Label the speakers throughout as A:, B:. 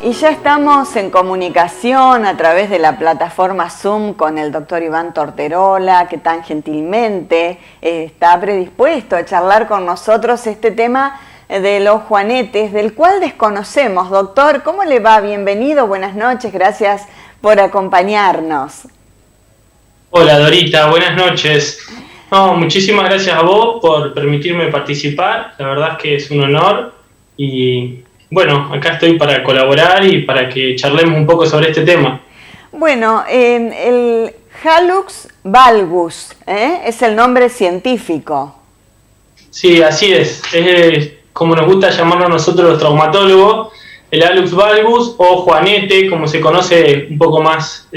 A: Y ya estamos en comunicación a través de la plataforma Zoom con el doctor Iván Torterola, que tan gentilmente está predispuesto a charlar con nosotros este tema de los juanetes, del cual desconocemos. Doctor, ¿cómo le va? Bienvenido, buenas noches, gracias por acompañarnos.
B: Hola Dorita, buenas noches. No, muchísimas gracias a vos por permitirme participar, la verdad es que es un honor y bueno, acá estoy para colaborar y para que charlemos un poco sobre este tema.
A: Bueno, el Hallux valgus es el nombre científico.
B: Sí, así es como nos gusta llamarlo a nosotros los traumatólogos, el Hallux valgus o juanete, como se conoce un poco más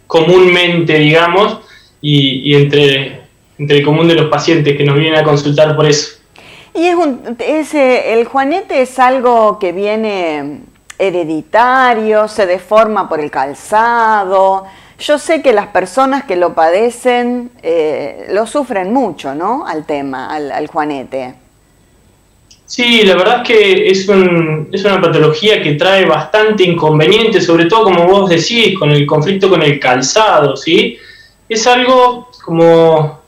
B: comúnmente, digamos, y entre el común de los pacientes que nos vienen a consultar por eso.
A: Y el juanete es algo que viene hereditario, se deforma por el calzado. Yo sé que las personas que lo padecen lo sufren mucho, ¿no? Al juanete.
B: Sí, la verdad es que es una patología que trae bastante inconveniente, sobre todo como vos decís, con el conflicto con el calzado, ¿sí? Es algo como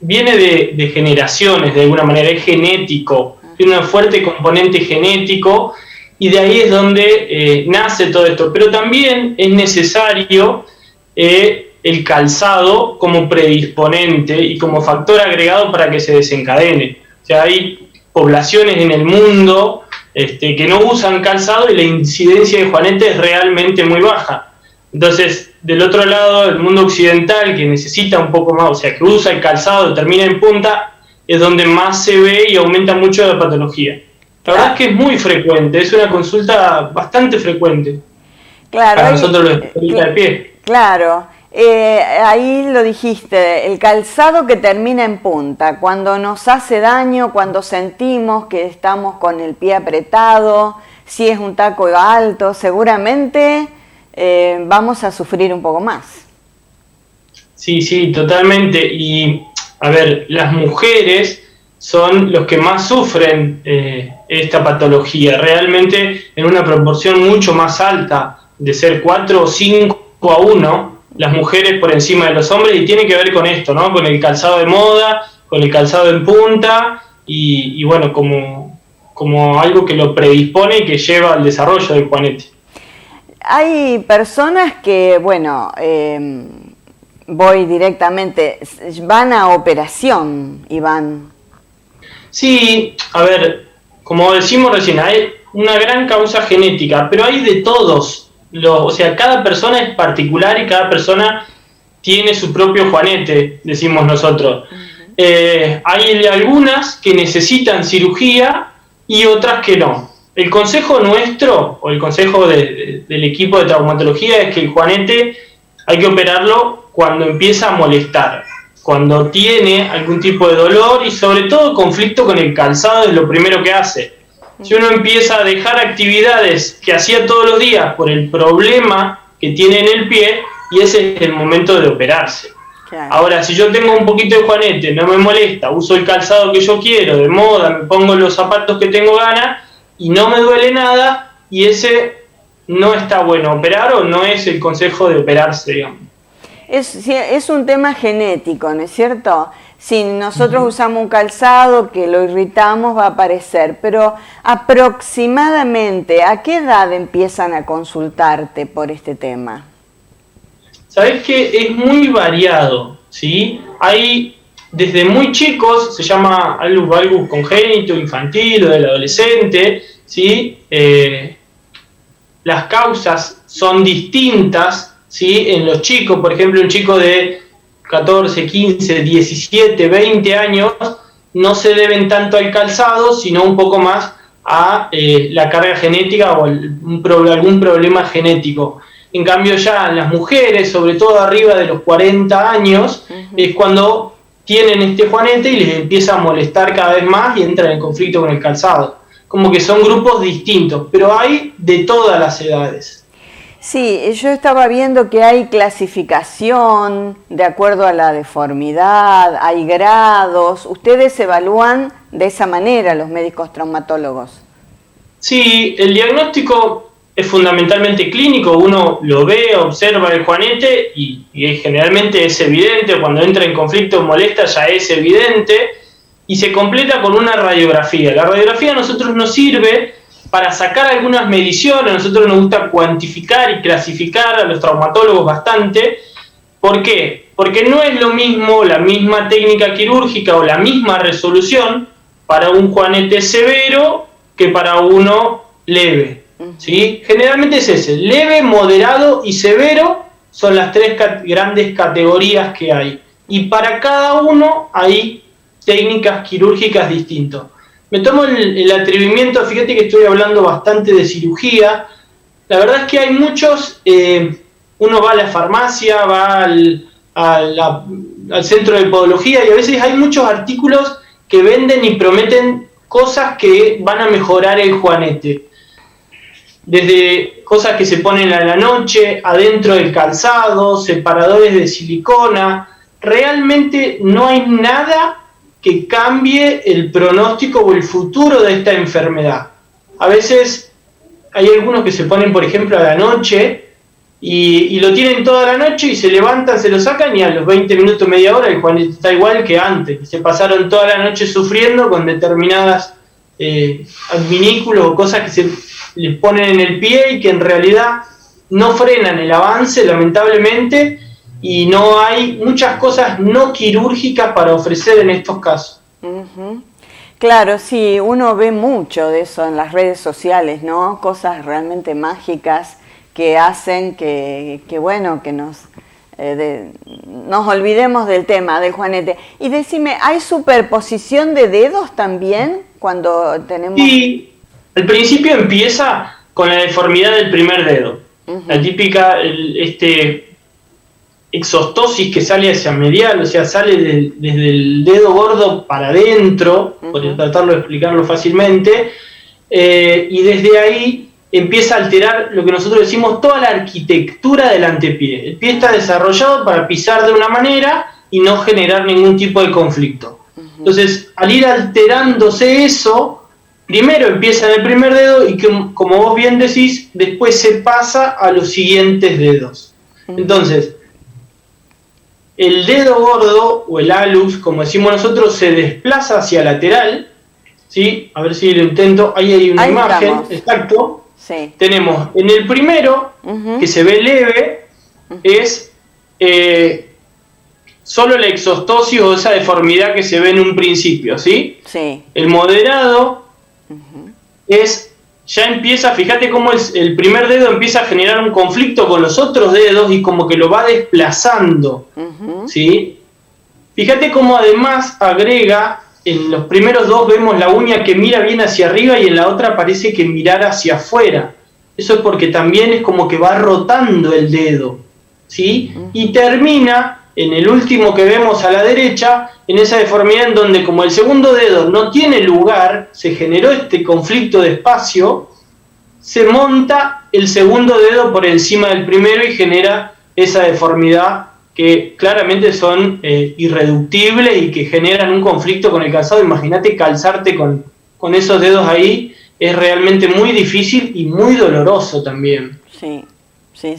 B: viene de generaciones, de alguna manera, es genético, tiene un fuerte componente genético y de ahí es donde nace todo esto. Pero también es necesario el calzado como predisponente y como factor agregado para que se desencadene. O sea, hay poblaciones en el mundo que no usan calzado y la incidencia de juanete es realmente muy baja. Entonces, del otro lado, el mundo occidental, que necesita un poco más, o sea, que usa el calzado, termina en punta, es donde más se ve y aumenta mucho la patología. La verdad es que es muy frecuente, es una consulta bastante frecuente.
A: Claro,
B: para nosotros los especialistas de pie.
A: Claro, ahí lo dijiste, el calzado que termina en punta, cuando nos hace daño, cuando sentimos que estamos con el pie apretado, si es un taco alto, seguramente vamos a sufrir un poco más.
B: Sí, totalmente. Y, a ver, las mujeres son los que más sufren esta patología, realmente en una proporción mucho más alta, de ser 4 o 5-1, las mujeres por encima de los hombres, y tiene que ver con esto, ¿no? Con el calzado de moda, con el calzado en punta, y bueno, como algo que lo predispone y que lleva al desarrollo del juanete.
A: Hay personas que, bueno, voy directamente, van a operación, Iván.
B: Sí, a ver, como decimos recién, hay una gran causa genética, pero hay de todos. O sea, cada persona es particular y cada persona tiene su propio juanete, decimos nosotros. Hay algunas que necesitan cirugía y otras que no. El consejo nuestro, o el consejo del equipo de traumatología, es que el juanete hay que operarlo cuando empieza a molestar, cuando tiene algún tipo de dolor y sobre todo conflicto con el calzado es lo primero que hace. Si uno empieza a dejar actividades que hacía todos los días por el problema que tiene en el pie, y ese es el momento de operarse. Claro. Ahora, si yo tengo un poquito de juanete, no me molesta, uso el calzado que yo quiero, de moda, me pongo los zapatos que tengo ganas, y no me duele nada, y ese no está bueno operar o no es el consejo de operarse, digamos.
A: Es un tema genético, ¿no es cierto? Si nosotros usamos un calzado que lo irritamos va a aparecer, pero aproximadamente, ¿a qué edad empiezan a consultarte por este tema?
B: Sabés que es muy variado, ¿sí? Hay desde muy chicos, se llama Hallux valgus congénito, infantil o del adolescente, ¿sí? Las causas son distintas, ¿sí? En los chicos, por ejemplo, un chico de 14, 15, 17, 20 años, no se deben tanto al calzado, sino un poco más a la carga genética o algún problema genético. En cambio ya en las mujeres, sobre todo arriba de los 40 años, es cuando tienen este juanete y les empieza a molestar cada vez más y entran en conflicto con el calzado. Como que son grupos distintos, pero hay de todas las edades.
A: Sí, yo estaba viendo que hay clasificación de acuerdo a la deformidad, hay grados. ¿Ustedes evalúan de esa manera los médicos traumatólogos?
B: Sí, el diagnóstico es fundamentalmente clínico, uno lo ve, observa el juanete y generalmente es evidente, cuando entra en conflicto o molesta ya es evidente, y se completa con una radiografía. La radiografía a nosotros nos sirve para sacar algunas mediciones, a nosotros nos gusta cuantificar y clasificar, a los traumatólogos bastante. ¿Por qué? Porque no es lo mismo la misma técnica quirúrgica o la misma resolución para un juanete severo que para uno leve, ¿sí? Generalmente es ese, leve, moderado y severo son las tres grandes categorías que hay. Y para cada uno hay técnicas quirúrgicas distintas. Me tomo el atrevimiento, fíjate que estoy hablando bastante de cirugía. La verdad es que hay muchos, uno va a la farmacia, va al centro de podología y a veces hay muchos artículos que venden y prometen cosas que van a mejorar el juanete. Desde cosas que se ponen a la noche, adentro del calzado, separadores de silicona. Realmente no hay nada que cambie el pronóstico o el futuro de esta enfermedad. A veces hay algunos que se ponen, por ejemplo, a la noche y lo tienen toda la noche y se levantan, se lo sacan y a los 20 minutos, media hora el juanete está igual que antes. Se pasaron toda la noche sufriendo con determinadas adminículos o cosas que se les ponen en el pie y que en realidad no frenan el avance, lamentablemente, y no hay muchas cosas no quirúrgicas para ofrecer en estos casos.
A: Claro, sí, uno ve mucho de eso en las redes sociales, ¿no? Cosas realmente mágicas que hacen que bueno, que nos olvidemos del tema del juanete. Y decime, ¿hay superposición de dedos también cuando tenemos...?
B: Sí, al principio empieza con la deformidad del primer dedo. La típica, exostosis que sale hacia medial, o sea, sale desde el dedo gordo para adentro, por tratarlo de explicarlo fácilmente, y desde ahí empieza a alterar lo que nosotros decimos toda la arquitectura del antepié. El pie está desarrollado para pisar de una manera y no generar ningún tipo de conflicto. Entonces, al ir alterándose eso, primero empieza en el primer dedo y que, como vos bien decís, después se pasa a los siguientes dedos. Entonces, el dedo gordo o el alus, como decimos nosotros, se desplaza hacia lateral, ¿sí? A ver si lo intento. Ahí hay una imagen, estamos. Exacto. Sí. Tenemos en el primero, que se ve leve, es solo la exostosis o esa deformidad que se ve en un principio, ¿sí? Sí. El moderado ya empieza, fíjate cómo el primer dedo empieza a generar un conflicto con los otros dedos y como que lo va desplazando, ¿sí? Fíjate cómo además agrega, en los primeros dos vemos la uña que mira bien hacia arriba y en la otra parece que mirar hacia afuera. Eso es porque también es como que va rotando el dedo, ¿sí? Y termina en el último que vemos a la derecha, en esa deformidad en donde como el segundo dedo no tiene lugar, se generó este conflicto de espacio, se monta el segundo dedo por encima del primero y genera esa deformidad que claramente son irreductibles y que generan un conflicto con el calzado. Imagínate calzarte con esos dedos ahí, es realmente muy difícil y muy doloroso también.
A: Sí. Sí,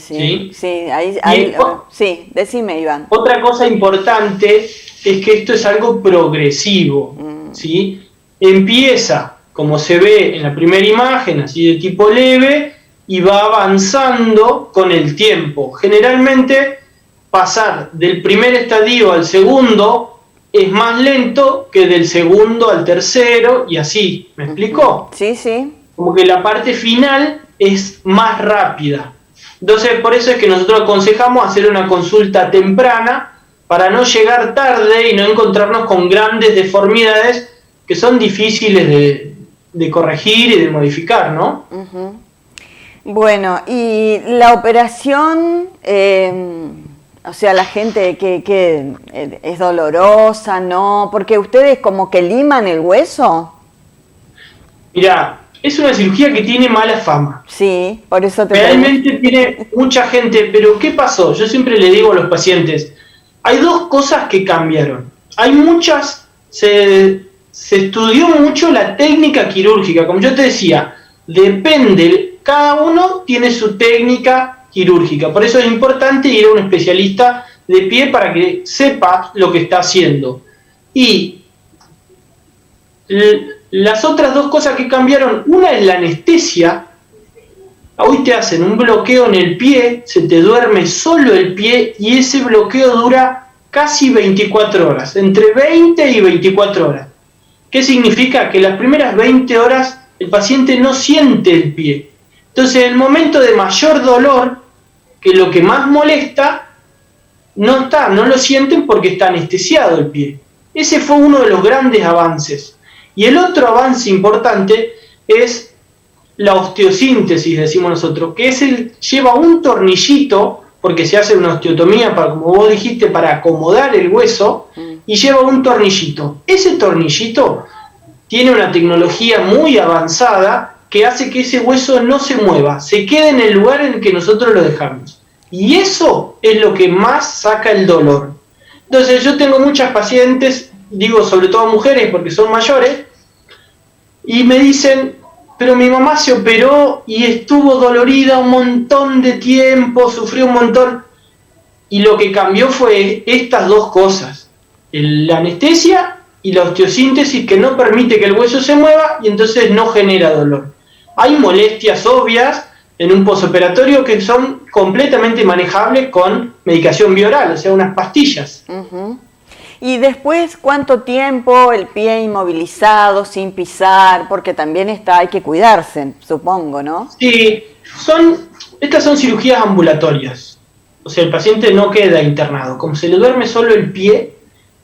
A: decime, Iván.
B: Otra cosa importante es que esto es algo progresivo, ¿sí? Empieza, como se ve en la primera imagen, así de tipo leve, y va avanzando con el tiempo. Generalmente, pasar del primer estadio al segundo es más lento que del segundo al tercero, y así, ¿me explicó?
A: Sí, sí.
B: Como que la parte final es más rápida. Entonces, por eso es que nosotros aconsejamos hacer una consulta temprana para no llegar tarde y no encontrarnos con grandes deformidades que son difíciles de corregir y de modificar, ¿no?
A: Bueno, y la operación, o sea, la gente que es dolorosa, ¿no? Porque ustedes como que liman el hueso.
B: Mirá, es una cirugía que tiene mala fama.
A: Sí, por eso te
B: realmente tiene mucha gente, pero ¿qué pasó? Yo siempre le digo a los pacientes, hay dos cosas que cambiaron. Hay muchas, se estudió mucho la técnica quirúrgica, como yo te decía, depende cada uno tiene su técnica quirúrgica. Por eso es importante ir a un especialista de pie para que sepa lo que está haciendo. Y las otras dos cosas que cambiaron, una es la anestesia. Hoy te hacen un bloqueo en el pie, se te duerme solo el pie y ese bloqueo dura casi 24 horas, entre 20 y 24 horas. ¿Qué significa? Que las primeras 20 horas el paciente no siente el pie. Entonces, en el momento de mayor dolor, que lo que más molesta, no lo sienten porque está anestesiado el pie. Ese fue uno de los grandes avances. Y el otro avance importante es la osteosíntesis, decimos nosotros, que lleva un tornillito, porque se hace una osteotomía, como vos dijiste, para acomodar el hueso, y lleva un tornillito. Ese tornillito tiene una tecnología muy avanzada que hace que ese hueso no se mueva, se quede en el lugar en el que nosotros lo dejamos. Y eso es lo que más saca el dolor. Entonces yo tengo muchas pacientes, digo sobre todo mujeres porque son mayores, y me dicen, pero mi mamá se operó y estuvo dolorida un montón de tiempo, sufrió un montón, y lo que cambió fue estas dos cosas, la anestesia y la osteosíntesis, que no permite que el hueso se mueva y entonces no genera dolor. Hay molestias obvias en un posoperatorio que son completamente manejables con medicación bioral, o sea, unas pastillas.
A: Uh-huh. Y después, ¿cuánto tiempo el pie inmovilizado, sin pisar? Porque también hay que cuidarse, supongo, ¿no?
B: Sí, estas son cirugías ambulatorias. O sea, el paciente no queda internado. Como se le duerme solo el pie,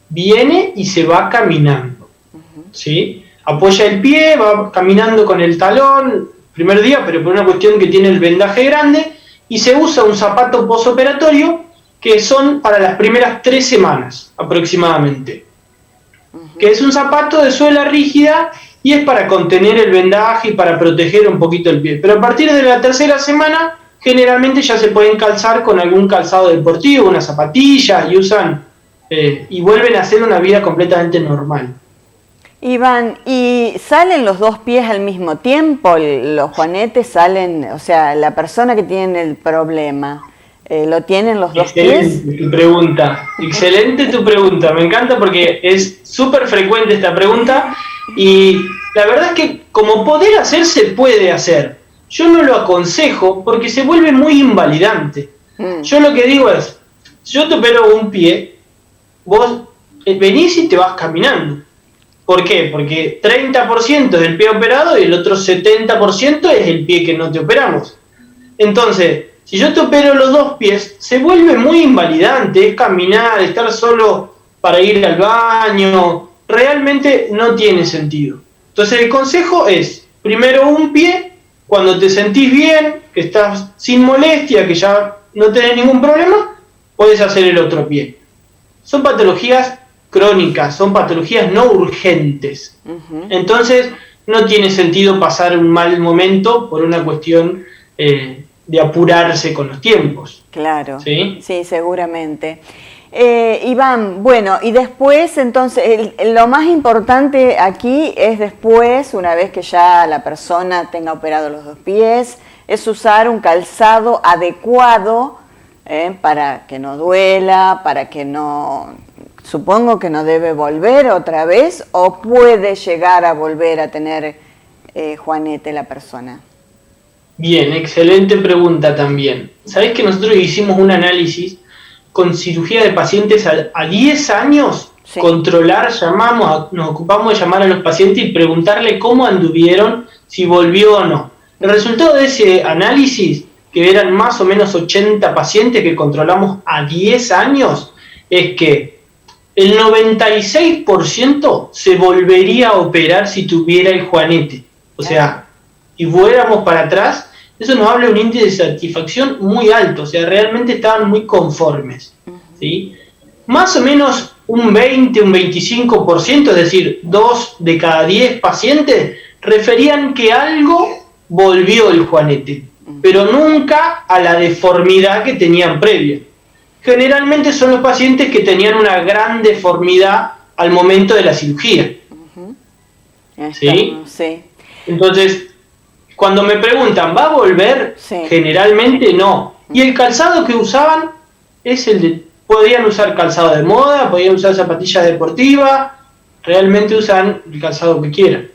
B: viene y se va caminando. Uh-huh. ¿Sí? Apoya el pie, va caminando con el talón, primer día, pero por una cuestión que tiene el vendaje grande, y se usa un zapato posoperatorio que son para las primeras 3 semanas aproximadamente. Uh-huh. Que es un zapato de suela rígida y es para contener el vendaje y para proteger un poquito el pie. Pero a partir de la 3ª semana, generalmente ya se pueden calzar con algún calzado deportivo, unas zapatillas, y usan y vuelven a hacer una vida completamente normal.
A: Iván, ¿y salen los dos pies al mismo tiempo? ¿Los juanetes salen, o sea, la persona que tiene el problema, lo tienen los dos pies?
B: Excelente tu pregunta, me encanta porque es súper frecuente esta pregunta y la verdad es que como poder hacer se puede hacer. Yo no lo aconsejo porque se vuelve muy invalidante. Yo lo que digo es, si yo te opero un pie, vos venís y te vas caminando. ¿Por qué? Porque 30% es el pie operado y el otro 70% es el pie que no te operamos. Entonces, si yo te opero los dos pies, se vuelve muy invalidante, es caminar, estar solo para ir al baño, realmente no tiene sentido. Entonces el consejo es, primero un pie, cuando te sentís bien, que estás sin molestia, que ya no tenés ningún problema, podés hacer el otro pie. Son patologías crónicas, son patologías no urgentes. Uh-huh. Entonces no tiene sentido pasar un mal momento por una cuestión de apurarse con los tiempos.
A: Claro, sí, seguramente. Iván, bueno, y después entonces, lo más importante aquí es después, una vez que ya la persona tenga operado los dos pies, es usar un calzado adecuado para que no duela, para que no... Supongo que no debe volver otra vez, o puede llegar a volver a tener juanete la persona.
B: Bien, excelente pregunta también. ¿Sabés que nosotros hicimos un análisis con cirugía de pacientes a 10 años? Sí. Nos ocupamos de llamar a los pacientes y preguntarle cómo anduvieron, si volvió o no. El resultado de ese análisis, que eran más o menos 80 pacientes que controlamos a 10 años, es que el 96% se volvería a operar si tuviera el juanete. O sea, si fuéramos para atrás, eso nos habla de un índice de satisfacción muy alto, o sea, realmente estaban muy conformes, ¿sí? Más o menos un 20, un 25%, es decir, 2 de cada 10 pacientes, referían que algo volvió el juanete, pero nunca a la deformidad que tenían previa. Generalmente son los pacientes que tenían una gran deformidad al momento de la cirugía.
A: ¿Sí? Sí.
B: Entonces, cuando me preguntan, ¿va a volver?
A: Sí.
B: Generalmente no. Y el calzado que usaban es el de... Podían usar calzado de moda, podían usar zapatillas deportivas, realmente usan el calzado que quieran.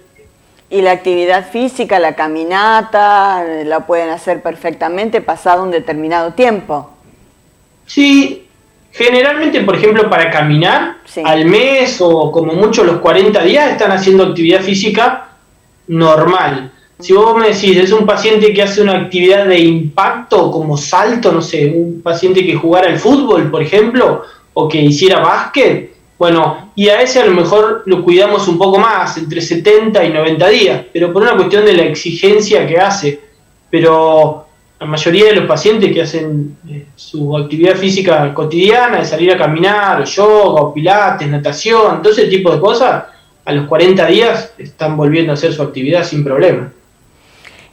A: Y la actividad física, la caminata, la pueden hacer perfectamente pasado un determinado tiempo.
B: Sí, generalmente, por ejemplo, para caminar,
A: Sí.
B: al mes o como mucho los 40 días están haciendo actividad física normal. Si vos me decís, es un paciente que hace una actividad de impacto como salto, no sé, un paciente que jugara al fútbol, por ejemplo, o que hiciera básquet, bueno, y a ese a lo mejor lo cuidamos un poco más, entre 70 y 90 días, pero por una cuestión de la exigencia que hace. Pero la mayoría de los pacientes que hacen su actividad física cotidiana, de salir a caminar, yoga, o pilates, natación, todo ese tipo de cosas, a los 40 días están volviendo a hacer su actividad sin problema.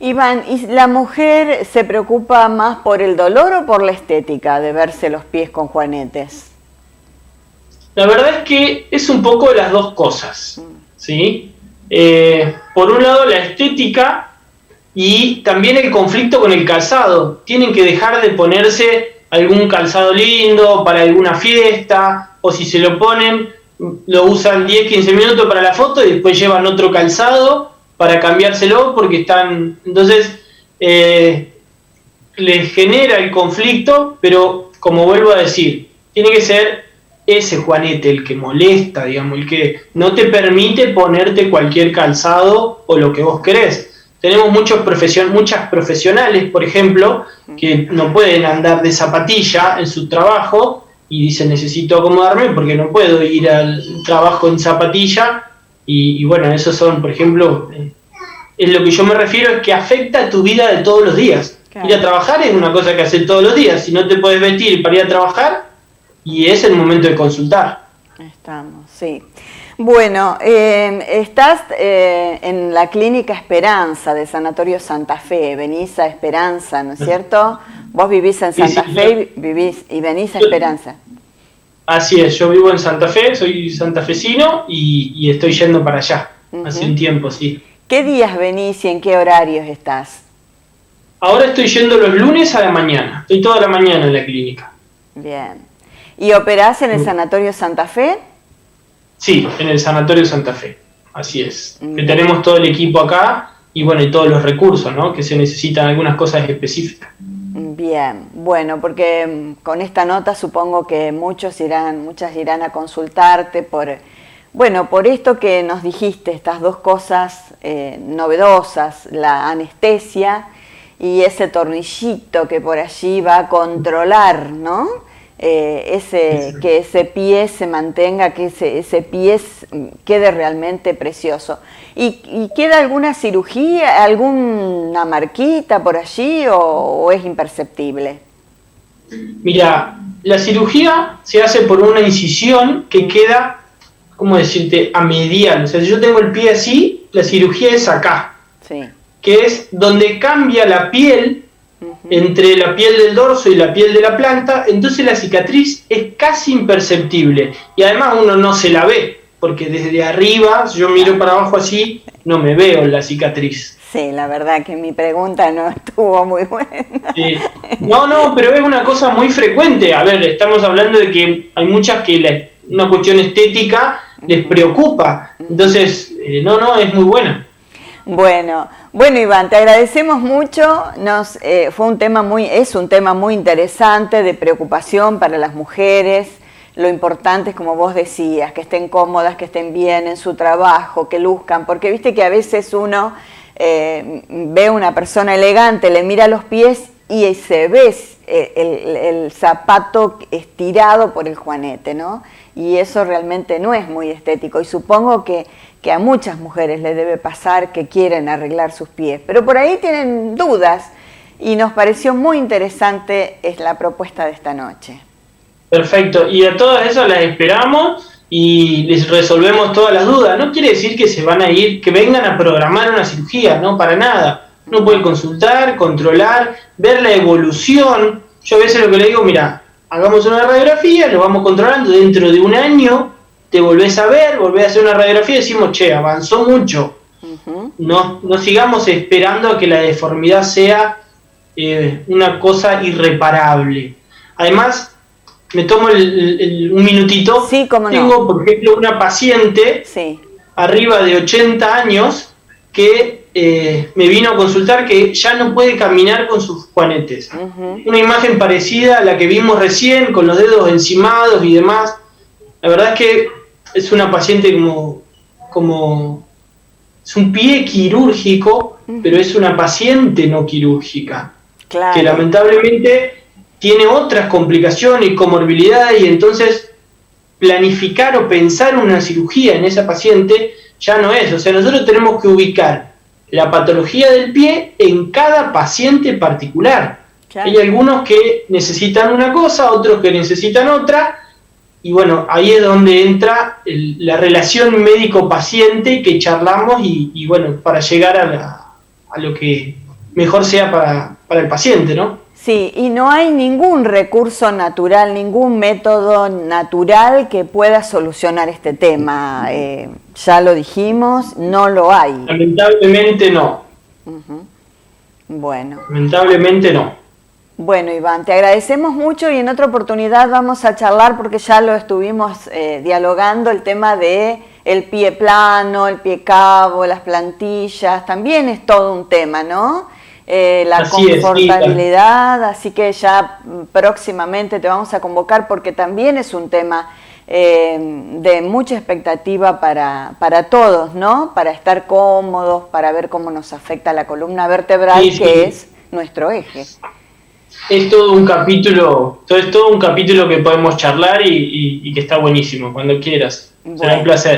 A: Iván, ¿y la mujer se preocupa más por el dolor o por la estética de verse los pies con juanetes?
B: La verdad es que es un poco de las dos cosas, ¿sí? Por un lado la estética y también el conflicto con el calzado. Tienen que dejar de ponerse algún calzado lindo para alguna fiesta, o si se lo ponen, lo usan 10-15 minutos para la foto y después llevan otro calzado para cambiárselo porque están... Entonces, les genera el conflicto, pero como vuelvo a decir, tiene que ser ese juanete el que molesta, digamos, el que no te permite ponerte cualquier calzado o lo que vos querés. Tenemos muchas profesionales, por ejemplo, que no pueden andar de zapatilla en su trabajo y dicen necesito acomodarme porque no puedo ir al trabajo en zapatilla y bueno, esos son, por ejemplo, es lo que yo me refiero, es que afecta a tu vida de todos los días. Claro. Ir a trabajar es una cosa que haces todos los días, si no te puedes vestir para ir a trabajar, y es el momento de consultar.
A: Estamos, sí. Bueno, estás en la Clínica Esperanza de Sanatorio Santa Fe, venís a Esperanza, ¿no es cierto? Vos vivís en Santa Fe y venís a Esperanza.
B: Así es, yo vivo en Santa Fe, soy santafesino y estoy yendo para allá, hace un tiempo, sí.
A: ¿Qué días venís y en qué horarios estás?
B: Ahora estoy yendo los lunes a la mañana, estoy toda la mañana en la clínica.
A: Bien. ¿Y operás en el Sanatorio Santa Fe? Sí,
B: en el Sanatorio Santa Fe, así es. Que tenemos todo el equipo acá y bueno, y todos los recursos, ¿no? Que se necesitan algunas cosas específicas.
A: Bien, bueno, porque con esta nota supongo que muchas irán a consultarte por esto que nos dijiste, estas dos cosas novedosas, la anestesia y ese tornillito que por allí va a controlar, ¿no? Que ese pie se mantenga, que ese pie quede realmente precioso. ¿Y queda alguna cirugía, alguna marquita por allí o es imperceptible?
B: Mira, la cirugía se hace por una incisión que queda, ¿cómo decirte?, a medial. O sea, si yo tengo el pie así, la cirugía es acá, sí, que es donde cambia la piel entre la piel del dorso y la piel de la planta, entonces la cicatriz es casi imperceptible y además uno no se la ve, porque desde arriba, si yo miro para abajo así, no me veo la cicatriz.
A: Sí, la verdad que mi pregunta no estuvo muy buena. Sí.
B: No, pero es una cosa muy frecuente. A ver, estamos hablando de que hay muchas que una cuestión estética les preocupa, entonces, es muy buena.
A: Bueno, Iván, te agradecemos mucho. Es un tema muy interesante, de preocupación para las mujeres. Lo importante es, como vos decías, que estén cómodas, que estén bien en su trabajo, que luzcan, porque viste que a veces uno ve a una persona elegante, le mira los pies y se ve el zapato estirado por el juanete, ¿no? Y eso realmente no es muy estético, y supongo que a muchas mujeres les debe pasar que quieren arreglar sus pies, pero por ahí tienen dudas, y nos pareció muy interesante la propuesta de esta noche.
B: Perfecto, y a todas esas las esperamos y les resolvemos todas las dudas. No quiere decir que se van a ir, que vengan a programar una cirugía, no, para nada. Uno puede consultar, controlar, ver la evolución. Yo a veces lo que le digo, mira, hagamos una radiografía, lo vamos controlando, dentro de un año te volvés a ver, volvés a hacer una radiografía y decimos, che, avanzó mucho. No sigamos esperando a que la deformidad sea una cosa irreparable. Además, me tomo un minutito.
A: Sí, cómo no.
B: Tengo, por ejemplo, una paciente arriba de 80 años que me vino a consultar que ya no puede caminar con sus juanetes. Una imagen parecida a la que vimos recién, con los dedos encimados y demás. La verdad es que es una paciente como es un pie quirúrgico, pero es una paciente no quirúrgica, claro, que lamentablemente tiene otras complicaciones y comorbilidades, y entonces planificar o pensar una cirugía en esa paciente ya no es. O sea, nosotros tenemos que ubicar la patología del pie en cada paciente particular. Claro. Hay algunos que necesitan una cosa, otros que necesitan otra, y bueno, ahí es donde entra la relación médico-paciente que charlamos y bueno, para llegar a lo que mejor sea para el paciente, ¿no?
A: Sí, y no hay ningún recurso natural, ningún método natural que pueda solucionar este tema. Ya lo dijimos, no lo hay.
B: Lamentablemente no.
A: Bueno.
B: Lamentablemente no.
A: Bueno, Iván, te agradecemos mucho y en otra oportunidad vamos a charlar, porque ya lo estuvimos dialogando, el tema de el pie plano, el pie cabo, las plantillas, también es todo un tema, ¿no? La
B: así
A: confortabilidad, así que ya próximamente te vamos a convocar porque también es un tema de mucha expectativa para todos, ¿no? Para estar cómodos, para ver cómo nos afecta la columna vertebral, que es nuestro eje.
B: Es todo un capítulo, que podemos charlar y que está buenísimo, cuando quieras. Será un placer.